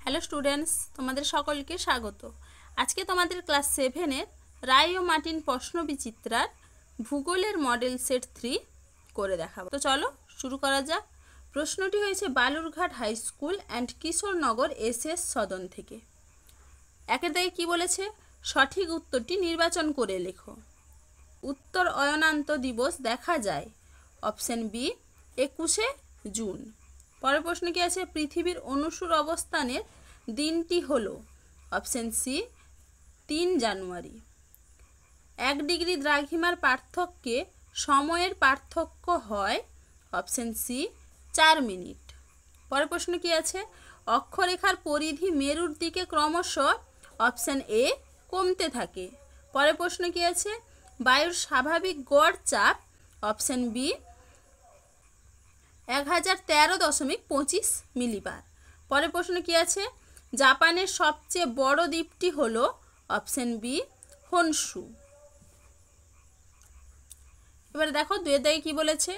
Hello students, তোমাদের সকলকে স্বাগত। আজকে তোমাদের ক্লাস 7-এর রায় ও মার্টিন প্রশ্নবিচিত্রার ভূগোলের মডেল সেট 3 করে দেখাবো। তো চলো শুরু করা যাক। প্রশ্নটি হয়েছে Balurghat High School and Kishornagar SS Sadan থেকে। একের দাগে কী বলেছে? সঠিক উত্তরটি নির্বাচন করে লেখো। উত্তর অয়নান্ত দিবস দেখা যায় অপশন বি 21শে জুন। পরের প্রশ্ন কি আছে? পৃথিবীর অনুসুর অবস্থানের দিনটি হলো অপশন সি 3 জানুয়ারি। 1 ডিগ্রি দ্রাঘিমার পার্থক্যে সময়ের পার্থক্য হয় অপশন সি 4 মিনিট। পরের প্রশ্ন কি আছে? অক্ষরেখার পরিধি মেরুর দিকে ক্রমশ অপশন এ কমতে থাকে। পরের প্রশ্ন কি আছে? বায়ুর স্বাভাবিক গড় চাপ অপশন বি 1013.25 মিলিবার। পরের প্রশ্ন কি আছে? জাপানের সবচেয়ে বড় দ্বীপটি হলো অপশন বি হনশু। এবারে দেখো দুয়ের দাগে কি বলেছে?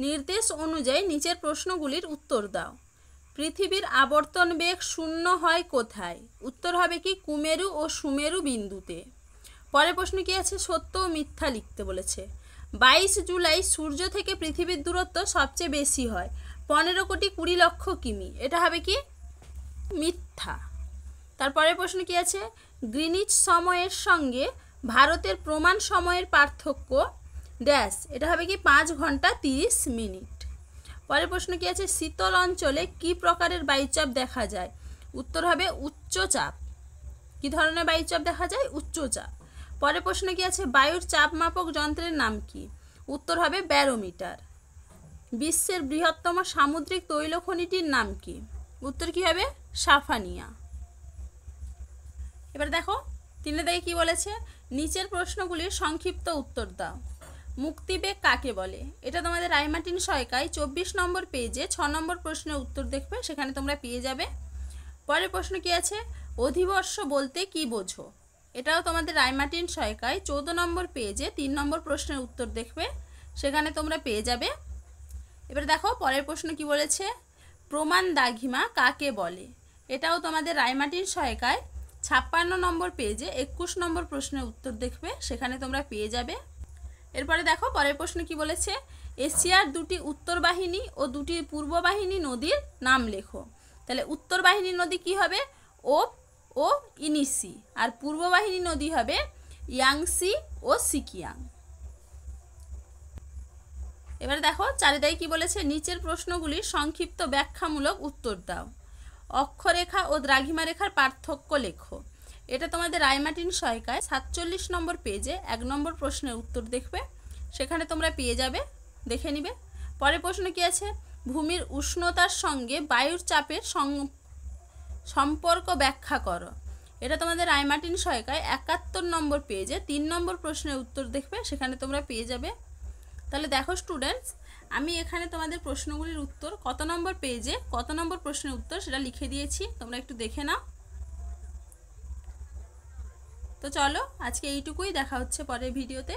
নির্দেশ অনুযায়ী নিচের প্রশ্নগুলির উত্তর দাও। পৃথিবীর আবর্তন বেগ শূন্য হয় কোথায়? উত্তর হবে কি কুমেরু ও সুমেরু বিন্দুতে। পরের প্রশ্ন কি আছে? সত্য ও মিথ্যা লিখতে বলেছে। 22 জুলাই সূর্য থেকে পৃথিবীর দূরত্ব সবচেয়ে বেশি হয় 15,20,00,000 কিমি। এটা হবে কি মিথ্যা। তারপরের প্রশ্ন কি আছে? গ্রিনিচ সময়ের সঙ্গে ভারতের প্রমাণ সময়ের পার্থক্য ড্যাশ। এটা হবে কি 5 ঘন্টা 30 মিনিট। পরের প্রশ্ন কি আছে? শীতল অঞ্চলে কি প্রকারের বায়ুচাপ দেখা যায়? উত্তর হবে উচ্চচাপ। কি ধরনের বায়ুচাপ দেখা যায়? উচ্চচাপ। পরের প্রশ্ন কি আছে? বায়ুর চাপ মাপক যন্ত্রের নাম কি? উত্তর হবে ব্যারোমিটার। বিশ্বের বৃহত্তম সামুদ্রিক তৈল খনিটির নাম কি? উত্তর কি হবে? সাফানিয়া। এবার দেখো 3 দাগে কি বলেছে? নিচের প্রশ্নগুলির সংক্ষিপ্ত উত্তর দাও। মুক্তিবেগ কাকে বলে? এটা তোমাদের রায় মার্টিন সহায়িকায় 24 নম্বর পেজে 6 নম্বর প্রশ্নের উত্তর দেখবে, সেখানে তোমরা পেয়ে যাবে। পরের প্রশ্ন কি আছে? অধিবর্ষ বলতে কি বোঝো? এটাও তোমাদের রায় মার্টিন সহায়িকায় 14 নম্বর পেজে 3 নম্বর প্রশ্নের উত্তর দেখবে, সেখানে তোমরা পেয়ে যাবে। এবার দেখো পরের প্রশ্ন কি বলেছে? প্রমাণ দ্রাঘিমা কাকে বলে? এটাও তোমাদের রায় মার্টিন সহায়িকায় 56 নম্বর পেজে 21 নম্বর প্রশ্নের উত্তর দেখবে, সেখানে তোমরা পেয়ে যাবে। এরপরে দেখো পরের প্রশ্ন কি বলেছে? এশিয়ার 2টি উত্তর বাহিনী ও 2টি পূর্ব বাহিনী নদীর নাম লেখো। তাহলে উত্তর বাহিনী নদী কি হবে? ওপ ও ইনিসি। আর পূর্ব বাহিনী নদী হবে ইয়াংসি ও সিকিয়াং। এবারে দেখো 4 দাগে কি বলেছে? নিচের প্রশ্নগুলির সংক্ষিপ্ত ব্যাখ্যামূলক উত্তর দাও। অক্ষরেখা ও দ্রাঘিমা রেখার পার্থক্য লেখো। এটা তোমাদের রায় মার্টিন সহায়িকায় 47 নম্বর পেজে 1 নম্বর প্রশ্নের উত্তর দেখবে, সেখানে তোমরা পেয়ে যাবে, দেখে নিবে। পরের প্রশ্ন কি আছে? ভূমির উষ্ণতার সঙ্গে বায়ুর চাপের সম্পর্ক ব্যাখ্যা করো। এটা তোমাদের রায় মার্টিন সহায়িকায় 71 নম্বর পেজে 3 নম্বর প্রশ্নের উত্তর দেখবে, সেখানে তোমরা পেয়ে যাবে। তাহলে দেখো স্টুডেন্টস, আমি এখানে তোমাদের প্রশ্নগুলির উত্তর কত নম্বর পেজে কত নম্বর প্রশ্নের উত্তর সেটা লিখে দিয়েছি, তোমরা একটু দেখে নাও। তো চলো আজকে এইটুকুই, দেখা হচ্ছে পরের ভিডিওতে।